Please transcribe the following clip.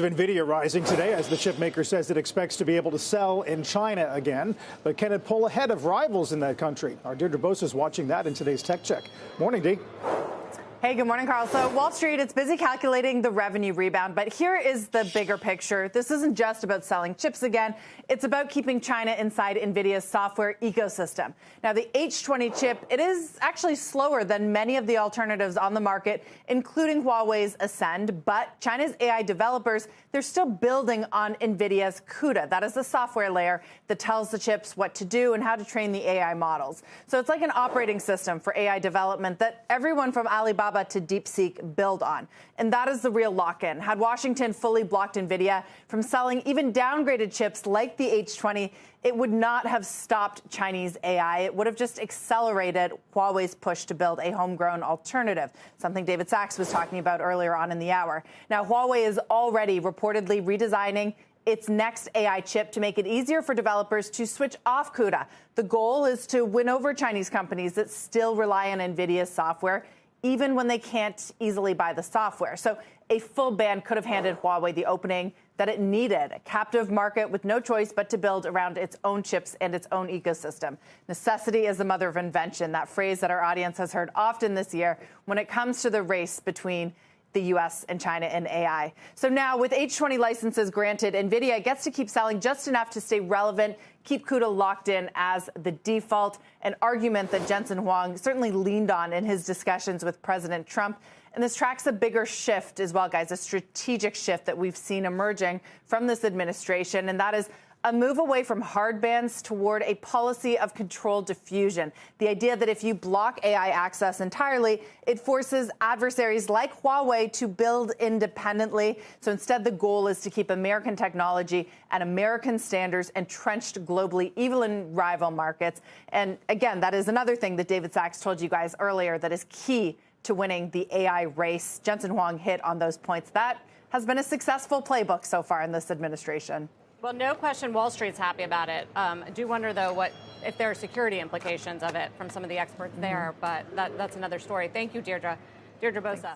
Nvidia rising today as the chip maker says it expects to be able to sell in China again. But can it pull ahead of rivals in that country? Our Deirdre Bosa is watching that in today's Tech Check. Morning, Dee. Hey, good morning, Carl. So Wall Street, it's busy calculating the revenue rebound, but here is the bigger picture. This isn't just about selling chips again. It's about keeping China inside Nvidia's software ecosystem. Now, the H20 chip, it is actually slower than many of the alternatives on the market, including Huawei's Ascend. But China's AI developers, they're still building on Nvidia's CUDA. That is the software layer that tells the chips what to do and how to train the AI models. So it's like an operating system for AI development that everyone from Alibaba to DeepSeek build on. And that is the real lock-in. Had Washington fully blocked Nvidia from selling even downgraded chips like the H20, it would not have stopped Chinese AI. It would have just accelerated Huawei's push to build a homegrown alternative, something David Sachs was talking about earlier on in the hour. Now, Huawei is already reportedly redesigning its next AI chip to make it easier for developers to switch off CUDA. The goal is to win over Chinese companies that still rely on Nvidia's software, even when they can't easily buy the software. So a full ban could have handed Huawei the opening that it needed, a captive market with no choice but to build around its own chips and its own ecosystem. Necessity is the mother of invention, that phrase that our audience has heard often this year when it comes to the race between the U.S. and China in AI. So now with H20 licenses granted, Nvidia gets to keep selling just enough to stay relevant, keep CUDA locked in as the default, an argument that Jensen Huang certainly leaned on in his discussions with President Trump. And this tracks a bigger shift as well, guys, a strategic shift that we've seen emerging from this administration, and that is a move away from hard bans toward a policy of controlled diffusion. The idea that if you block AI access entirely, it forces adversaries like Huawei to build independently. So instead, the goal is to keep American technology and American standards entrenched globally, even in rival markets. And again, that is another thing that David Sachs told you guys earlier that is key to winning the AI race. Jensen Huang hit on those points. That has been a successful playbook so far in this administration. Well, no question Wall Street's happy about it. I do wonder, though, if there are security implications of it from some of the experts there, but that's another story. Thank you, Deirdre. Deirdre Bosa. Thanks.